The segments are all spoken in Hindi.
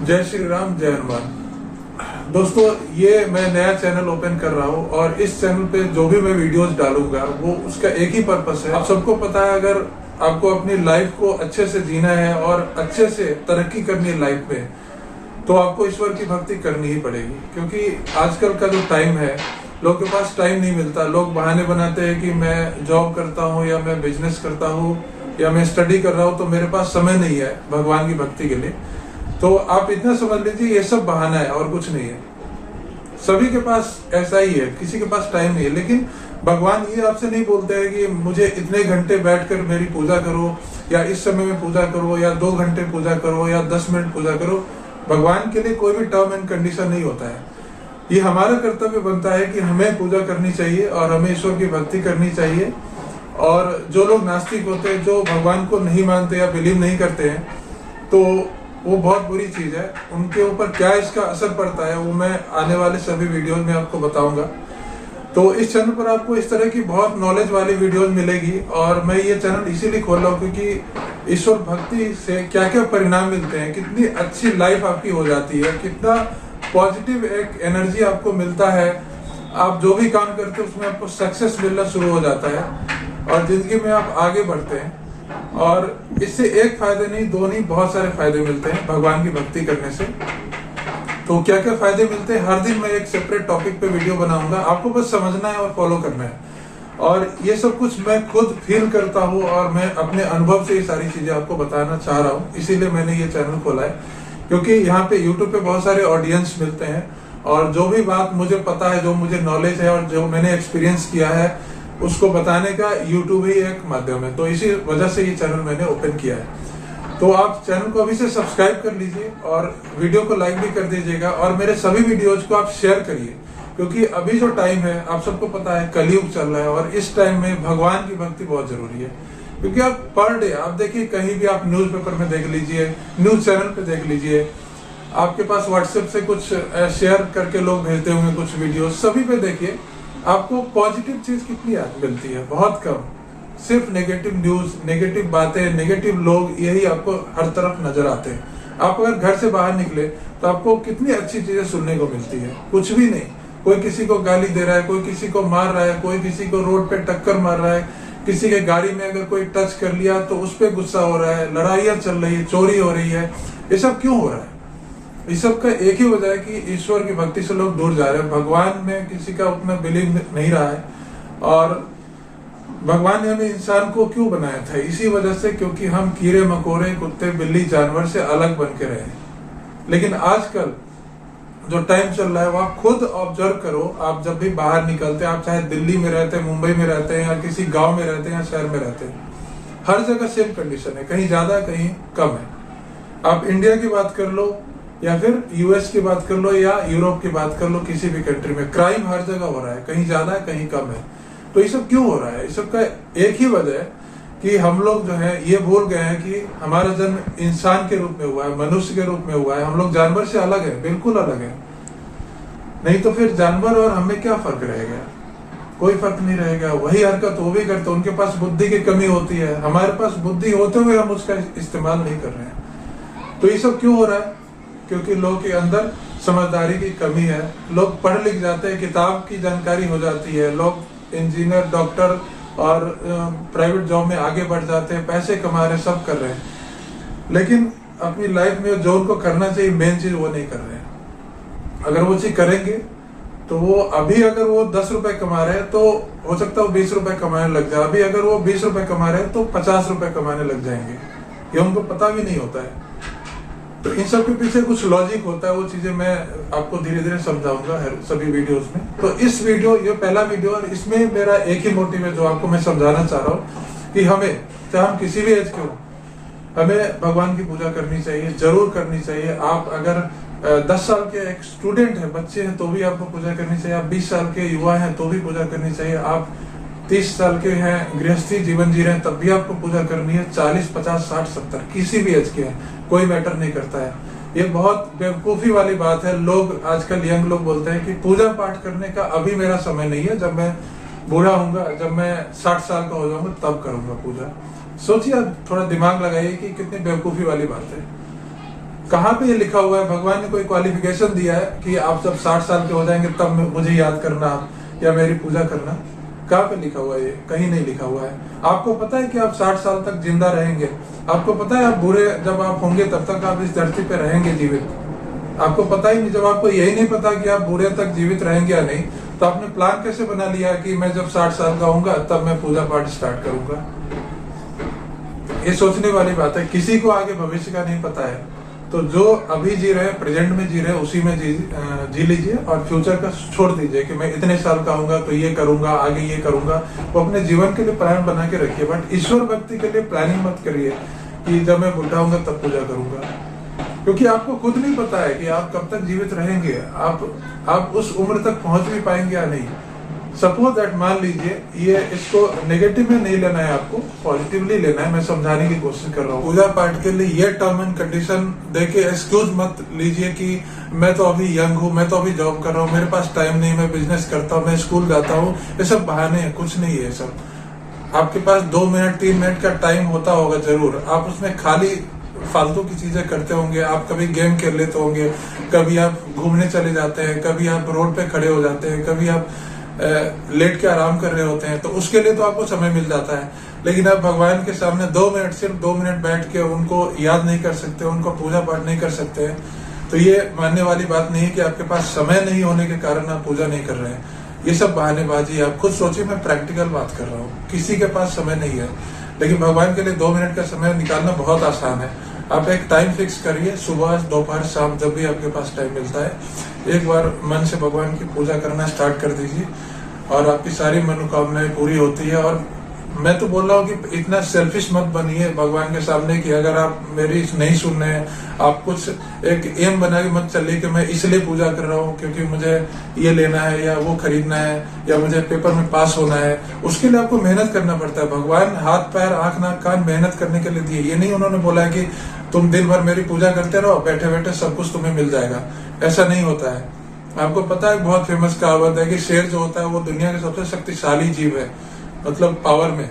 जय श्री राम, जय हनुमान। दोस्तों, ये मैं नया चैनल ओपन कर रहा हूँ और इस चैनल पे जो भी मैं वीडियोस डालूंगा वो उसका एक ही पर्पस है। आप सबको पता है, अगर आपको अपनी लाइफ को अच्छे से जीना है और अच्छे से तरक्की करनी है लाइफ में, तो आपको ईश्वर की भक्ति करनी ही पड़ेगी। क्योंकि आजकल का जो टाइम है, लोगों के पास टाइम नहीं मिलता। लोग बहाने बनाते हैं कि मैं जॉब करता हूँ या मैं बिजनेस करता हूँ या मैं स्टडी कर रहा हूँ, तो मेरे पास समय नहीं है भगवान की भक्ति के लिए। तो आप इतना समझ लीजिए, ये सब बहाना है और कुछ नहीं है। सभी के पास ऐसा ही है, किसी के पास टाइम नहीं है। लेकिन भगवान ये आपसे नहीं बोलते हैं कि मुझे इतने घंटे बैठकर मेरी पूजा करो, या इस समय में पूजा करो, या 2 घंटे पूजा करो, या 10 मिनट पूजा करो। भगवान के लिए कोई भी टर्म एंड कंडीशन नहीं होता है। ये हमारा कर्तव्य बनता है कि हमें पूजा करनी चाहिए और हमें ईश्वर की भक्ति करनी चाहिए। और जो लोग नास्तिक होते हैं, जो भगवान को नहीं मानते या बिलीव नहीं करते हैं, तो वो बहुत बुरी चीज है। उनके ऊपर क्या इसका असर पड़ता है वो मैं आने वाले सभी वीडियोस में आपको बताऊंगा। तो इस चैनल पर आपको इस तरह की बहुत नॉलेज वाली वीडियोस मिलेगी। और मैं ये चैनल इसीलिए खोल रहा हूँ क्योंकि ईश्वर भक्ति से क्या क्या परिणाम मिलते हैं, कितनी अच्छी लाइफ आपकी हो जाती है, कितना पॉजिटिव एक एनर्जी आपको मिलता है। आप जो भी काम करते हैं उसमें आपको सक्सेस मिलना शुरू हो जाता है और जिंदगी में आप आगे बढ़ते हैं। और इससे एक फायदे नहीं, दो नहीं, बहुत सारे फायदे मिलते हैं भगवान की भक्ति करने से। तो क्या क्या फायदे मिलते हैं, हर दिन मैं एक सेपरेट टॉपिक पे वीडियो बनाऊंगा। आपको बस समझना है और फॉलो करना है। और ये सब कुछ मैं खुद फील करता हूँ और मैं अपने अनुभव से ये सारी चीजें आपको बताना चाह रहा हूँ। इसीलिए मैंने ये चैनल खोला है, क्योंकि यहाँ पे यूट्यूब पे बहुत सारे ऑडियंस मिलते हैं और जो भी बात मुझे पता है, जो मुझे नॉलेज है और जो मैंने एक्सपीरियंस किया है, उसको बताने का यूट्यूब ही एक माध्यम है। तो इसी वजह से ये चैनल मैंने ओपन किया है। तो आप चैनल को अभी से सब्सक्राइब कर लीजिए और वीडियो को लाइक भी कर दीजिएगा और मेरे सभी वीडियोज को आप शेयर करिए। क्योंकि अभी जो टाइम है, आप सबको पता है, कलयुग चल रहा है और इस टाइम में भगवान की भक्ति बहुत जरूरी है। क्योंकि आप पर डे आप देखिए, कहीं भी आप न्यूज़पेपर में देख लीजिए, न्यूज चैनल पे देख लीजिए, आपके पास व्हाट्सएप से कुछ शेयर करके लोग भेजते होंगे कुछ वीडियो, सभी पे देखिए आपको पॉजिटिव चीज कितनी मिलती है, बहुत कम। सिर्फ नेगेटिव न्यूज, नेगेटिव बातें, नेगेटिव लोग, यही आपको हर तरफ नजर आते हैं। आप अगर घर से बाहर निकले तो आपको कितनी अच्छी चीजें सुनने को मिलती है, कुछ भी नहीं। कोई किसी को गाली दे रहा है, कोई किसी को मार रहा है, कोई किसी को रोड पे टक्कर मार रहा है, किसी के गाड़ी में अगर कोई टच कर लिया तो उस पर गुस्सा हो रहा है, लड़ाइयां चल रही है, चोरी हो रही है। ये सब क्यों हो रहा है? इस सब का एक ही वजह है कि ईश्वर की भक्ति से लोग दूर जा रहे हैं। भगवान में किसी का उतना बिलीव नहीं रहा है। और भगवान ने हमें इंसान को क्यों बनाया था? इसी वजह से, क्योंकि हम कीड़े मकोड़े, कुत्ते बिल्ली, जानवर से अलग बन के रहे। लेकिन आजकल जो टाइम चल रहा है वो आप खुद ऑब्जर्व करो। आप जब भी बाहर निकलते हैं, आप चाहे दिल्ली में रहते हैं, मुंबई में रहते हैं, या किसी गाँव में रहते हैं या शहर में रहते हैं, हर जगह सेम कंडीशन है, कहीं ज्यादा कहीं कम है। आप इंडिया की बात कर लो या फिर यूएस की बात कर लो या यूरोप की बात कर लो, किसी भी कंट्री में क्राइम हर जगह हो रहा है, कहीं ज्यादा है कहीं कम है। तो ये सब क्यों हो रहा है? इस सब का एक ही वजह है कि हम लोग जो है ये भूल गए हैं कि हमारा जन्म इंसान के रूप में हुआ है, मनुष्य के रूप में हुआ है। हम लोग जानवर से अलग है, बिल्कुल अलग है। नहीं तो फिर जानवर और हमें क्या फर्क रहेगा? कोई फर्क नहीं रहेगा। वही हरकत वो भी करते, उनके पास बुद्धि की कमी होती है, हमारे पास बुद्धि होते हुए हम उसका इस्तेमाल नहीं कर रहे हैं। तो ये सब क्यों हो रहा है? क्योंकि लोगों के अंदर समझदारी की कमी है। लोग पढ़ लिख जाते हैं, किताब की जानकारी हो जाती है, लोग इंजीनियर, डॉक्टर और प्राइवेट जॉब में आगे बढ़ जाते हैं, पैसे कमा रहे हैं, सब कर रहे हैं। लेकिन अपनी लाइफ में जो उनको करना चाहिए, मेन चीज वो नहीं कर रहे हैं। अगर वो चीज करेंगे तो वो अभी अगर वो 10 रुपए कमा रहे हैं तो हो सकता है वो 20 रुपए कमाने लग जाए। अभी अगर वो 20 रुपए कमा रहे हैं तो 50 रुपए कमाने लग जाएंगे। ये उनको पता भी नहीं होता है। तो इन सब के पीछे कुछ लॉजिक होता है, वो चीजें मैं आपको धीरे धीरे समझाऊंगा सभी वीडियोस में। तो इस वीडियो, ये पहला वीडियो, और इसमें मेरा एक ही मोटिव है जो आपको मैं समझाना चाह रहा हूँ कि हमें, चाहे हम किसी भी एज के हो, हमें भगवान की पूजा करनी चाहिए, जरूर करनी चाहिए। आप अगर 10 साल के एक स्टूडेंट है, बच्चे हैं, तो भी आपको पूजा करनी चाहिए। आप 20 साल के युवा हैं तो भी पूजा करनी चाहिए। आप 30 साल के हैं, गृहस्थी जीवन जी रहे हैं, तब भी आपको पूजा करनी है। 40, 50, 60, 70 किसी भी एज के हैं, कोई मैटर नहीं करता है। ये बहुत बेवकूफी वाली बात है। लोग आजकल यंग लोग बोलते हैं कि पूजा पाठ करने का अभी मेरा समय नहीं है, जब मैं बूढ़ा होऊंगा, जब मैं 60 साल का हो जाऊंगा तब करूंगा पूजा। सोचिए, आप थोड़ा दिमाग लगाइए कि कितनी बेवकूफी वाली बात है। कहाँ पे ये लिखा हुआ है? भगवान ने कोई क्वालिफिकेशन दिया है कि आप जब 60 साल के हो जाएंगे तब मुझे याद करना आप या मेरी पूजा करना? कहाँ पे लिखा हुआ है? ये कहीं नहीं लिखा हुआ है। आपको पता है कि आप 60 साल तक जिंदा रहेंगे? आपको पता है आप बूढ़े जब आप होंगे तब तक आप इस धरती पे रहेंगे जीवित? आपको पता ही नहीं। जब आपको यही नहीं पता कि आप बूढ़े तक जीवित रहेंगे या नहीं, तो आपने प्लान कैसे बना लिया कि मैं जब 60 साल का होऊंगा तब मैं पूजा पाठ स्टार्ट करूंगा? ये सोचने वाली बात है। किसी को आगे भविष्य का नहीं पता है, तो जो अभी जी रहे हैं, प्रेजेंट में जी रहे हैं, उसी में जी लीजिए और फ्यूचर का छोड़ दीजिए कि मैं इतने साल का होऊंगा तो ये करूंगा, आगे ये करूंगा। वो अपने जीवन के लिए प्लान बना के रखिए, बट ईश्वर भक्ति के लिए प्लानिंग मत करिए कि जब मैं बुढ़ा होऊंगा तब पूजा करूंगा, क्योंकि आपको खुद नहीं पता है कि आप कब तक जीवित रहेंगे, आप उस उम्र तक पहुंच भी पाएंगे या नहीं। सपोज दैट, मान लीजिए, ये इसको नेगेटिव में नहीं लेना है, आपको पॉजिटिवली लेना है। मैं समझाने की कोशिश कर रहा हूँ। पूजा पाठ के लिए ये टर्म एंड कंडीशन देके एक्सक्यूज मत लीजिए कि मैं तो अभी यंग हूँ, मैं तो अभी जॉब कर रहा हूँ, मेरे पास टाइम नहीं, मैं बिजनेस करता हूँ, मैं स्कूल जाता हूँ। ये सब बहाने हैं, कुछ नहीं है सब। आपके पास 2 मिनट 3 मिनट का टाइम होता होगा जरूर, आप उसमें खाली फालतू की चीजें करते होंगे। आप कभी गेम खेल लेते होंगे, कभी आप घूमने चले जाते हैं, कभी आप रोड पे खड़े हो जाते हैं, कभी आप लेट के आराम कर रहे होते हैं, तो उसके लिए तो आपको समय मिल जाता है। लेकिन आप भगवान के सामने 2 मिनट, सिर्फ 2 मिनट बैठ के उनको याद नहीं कर सकते, उनको पूजा पाठ नहीं कर सकते, तो ये मानने वाली बात नहीं है कि आपके पास समय नहीं होने के कारण आप पूजा नहीं कर रहे हैं। ये सब बहानेबाजी है। आप खुद सोचिए, मैं प्रैक्टिकल बात कर रहा हूँ। किसी के पास समय नहीं है, लेकिन भगवान के लिए 2 मिनट का समय निकालना बहुत आसान है। आप एक टाइम फिक्स करिए, सुबह, दोपहर, शाम, जब भी आपके पास टाइम मिलता है, एक बार मन से भगवान की पूजा करना स्टार्ट कर दीजिए और आपकी सारी मनोकामनाएं पूरी होती है। और मैं तो बोल रहा हूँ कि इतना सेल्फिश मत बनिए भगवान के सामने कि अगर आप मेरी नहीं सुन रहे हैं, आप कुछ एक एम बना के मत चलिए कि मैं इसलिए पूजा कर रहा हूँ क्योंकि मुझे ये लेना है या वो खरीदना है या मुझे पेपर में पास होना है। उसके लिए आपको मेहनत करना पड़ता है। भगवान हाथ पैर आंख नाक कान मेहनत करने के लिए दिए। ये नहीं उन्होंने बोला है कि तुम दिन भर मेरी पूजा करते रहो, बैठे बैठे सब कुछ तुम्हें मिल जाएगा। ऐसा नहीं होता है। आपको पता है, बहुत फेमस कहावत है कि शेर जो होता है वो दुनिया का सबसे शक्तिशाली जीव है, मतलब पावर में।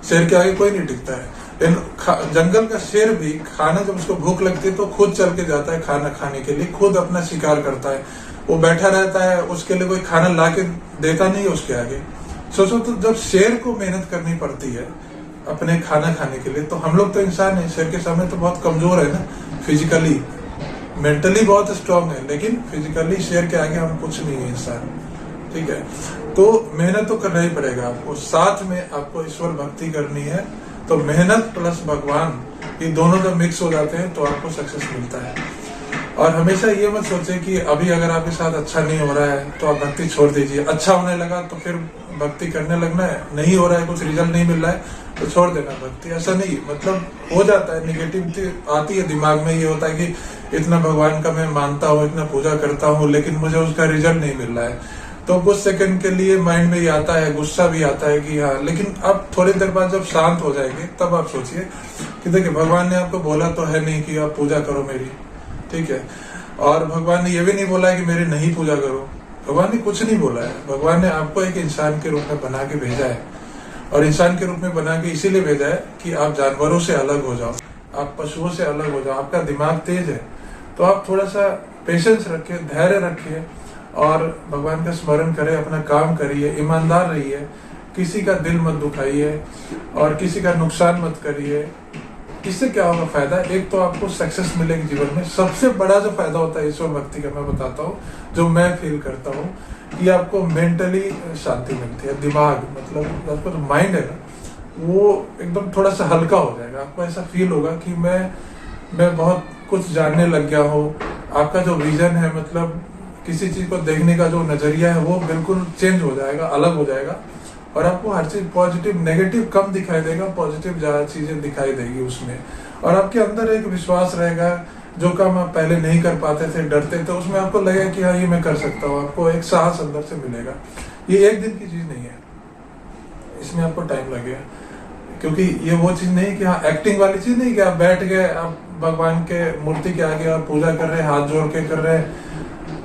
शेर के आगे कोई नहीं टिकता है। लेकिन जंगल का शेर भी खाना, जब उसको भूख लगती है तो खुद चल के जाता है खाना खाने के लिए, खुद अपना शिकार करता है। वो बैठा रहता है, उसके लिए कोई खाना ला के देता नहीं है उसके आगे। सोचो तो, जब शेर को मेहनत करनी पड़ती है अपने खाना खाने के लिए, तो हम लोग तो इंसान है, शेर के सामने तो बहुत कमजोर है ना। फिजिकली, मेंटली बहुत स्ट्रांग है, लेकिन फिजिकली शेर के आगे हम कुछ नहीं है इंसान। ठीक है, तो मेहनत तो करना ही पड़ेगा आपको। साथ में आपको ईश्वर भक्ति करनी है, तो मेहनत प्लस भगवान, ये दोनों जब मिक्स हो जाते हैं तो आपको सक्सेस मिलता है। और हमेशा ये मत सोचे कि अभी अगर आपके साथ अच्छा नहीं हो रहा है तो आप भक्ति छोड़ दीजिए, अच्छा होने लगा तो फिर भक्ति करने लगना है, नहीं हो रहा है, कुछ रिजल्ट नहीं मिल रहा है तो छोड़ देना भक्ति। ऐसा नहीं, मतलब हो जाता है, निगेटिविटी आती है दिमाग में। ये होता है कि इतना भगवान का मैं मानता हूँ, इतना पूजा करता हूँ, लेकिन मुझे उसका रिजल्ट नहीं मिल रहा है, तो कुछ सेकंड के लिए माइंड में ये आता है, गुस्सा भी आता है कि हाँ। लेकिन अब थोड़ी देर बाद जब शांत हो जाएंगे तब आप सोचिए कि देखिए, भगवान ने आपको बोला तो है नहीं कि आप पूजा करो मेरी, ठीक है। और भगवान ने ये भी नहीं बोला कि मेरी नहीं पूजा करो। भगवान ने कुछ नहीं बोला है। भगवान ने आपको एक इंसान के रूप में बना के भेजा है, और इंसान के रूप में बना के इसीलिए भेजा है कि आप जानवरों से अलग हो जाओ, आप पशुओं से अलग हो जाओ। आपका दिमाग तेज है, तो आप थोड़ा सा पेशेंस रखिए, धैर्य रखिए और भगवान का स्मरण करें, अपना काम करिए, ईमानदार रहिए, किसी का दिल मत दुखाइए और किसी का नुकसान मत करिए। इससे क्या होगा फायदा? एक तो आपको सक्सेस मिलेगी जीवन में। सबसे बड़ा जो फायदा होता है ईश्वर भक्ति का, मैं बताता हूँ, जो मैं फील करता हूँ, कि आपको मेंटली शांति मिलती है। दिमाग, मतलब आपका जो माइंड है ना, वो एकदम थोड़ा सा हल्का हो जाएगा। आपको ऐसा फील होगा कि मैं बहुत कुछ जानने लग गया हूँ। आपका जो विजन है, मतलब किसी चीज को देखने का जो नजरिया है, वो बिल्कुल चेंज हो जाएगा, अलग हो जाएगा। और आपको हर चीज पॉजिटिव, नेगेटिव कम दिखाई देगा, पॉजिटिव ज्यादा चीजें दिखाई देगी उसमें। और आपके अंदर एक विश्वास रहेगा, जो काम आप पहले नहीं कर पाते थे, डरते थे, उसमें आपको लगेगा कि हाँ ये मैं कर सकता हूँ। आपको एक साहस अंदर से मिलेगा। ये एक दिन की चीज नहीं है, इसमें आपको टाइम लगेगा, क्योंकि ये वो चीज नहीं कि हाँ एक्टिंग वाली चीज नहीं कि आप बैठ गए, आप भगवान के मूर्ति के आगे आप पूजा कर रहे हैं, हाथ जोड़ के कर रहे हैं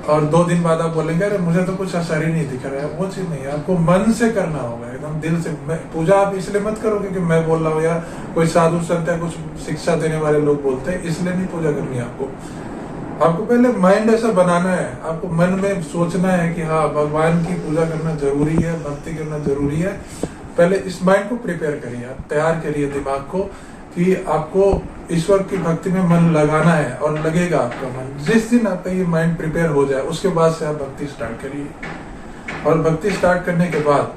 और 2 दिन बाद आप बोलेंगे अरे मुझे तो कुछ असर ही नहीं दिख रहा है, वो चीज नहीं है। आपको मन से करना होगा, एकदम दिल से। पूजा आप इसलिए मत करो क्योंकि मैं बोल रहा हूँ या कोई साधु संत है, कुछ शिक्षा देने वाले लोग बोलते हैं, इसलिए नहीं पूजा करनी है आपको। आपको पहले माइंड ऐसा बनाना है, आपको मन में सोचना है कि हाँ भगवान की पूजा करना जरूरी है, भक्ति करना जरूरी है। पहले इस माइंड को प्रिपेयर करिए, आप तैयार करिए दिमाग को कि आपको ईश्वर की भक्ति में मन लगाना है, और लगेगा आपका मन। जिस दिन आपका ये माइंड प्रिपेयर हो जाए उसके बाद से आप भक्ति स्टार्ट करिए, और भक्ति स्टार्ट करने के बाद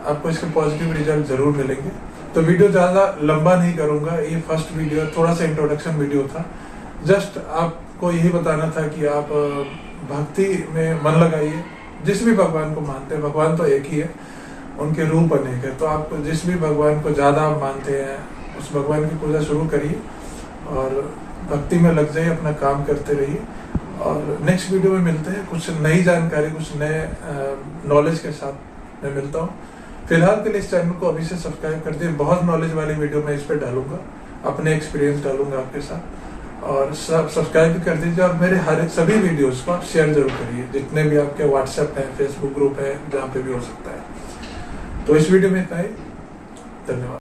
आपको इसके पॉजिटिव रिजल्ट जरूर मिलेंगे। तो वीडियो ज्यादा लंबा नहीं करूंगा, ये फर्स्ट वीडियो थोड़ा सा इंट्रोडक्शन वीडियो था। जस्ट आपको यही बताना था कि आप भक्ति में मन लगाइए। जिस भी भगवान को मानते हैं, भगवान तो एक ही है, उनके रूप अनेक है, तो आप जिस भी भगवान को ज्यादा आप मानते हैं उस भगवान की पूजा शुरू करिए और भक्ति में लग जाइए, अपना काम करते रहिए। और नेक्स्ट वीडियो में मिलते हैं, कुछ नई जानकारी, कुछ नए नॉलेज के साथ मैं मिलता हूँ। फिलहाल के लिए इस चैनल को अभी से सब्सक्राइब कर दिए, बहुत नॉलेज वाली वीडियो मैं इस पर डालूंगा, अपने एक्सपीरियंस डालूंगा आपके साथ। और सब्सक्राइब भी कर दीजिए, और मेरे हर सभी वीडियोस को आप शेयर जरूर करिए, जितने भी आपके व्हाट्सएप है, फेसबुक ग्रुप है, जहाँ पे भी हो सकता है। तो इस वीडियो में इतना ही, धन्यवाद।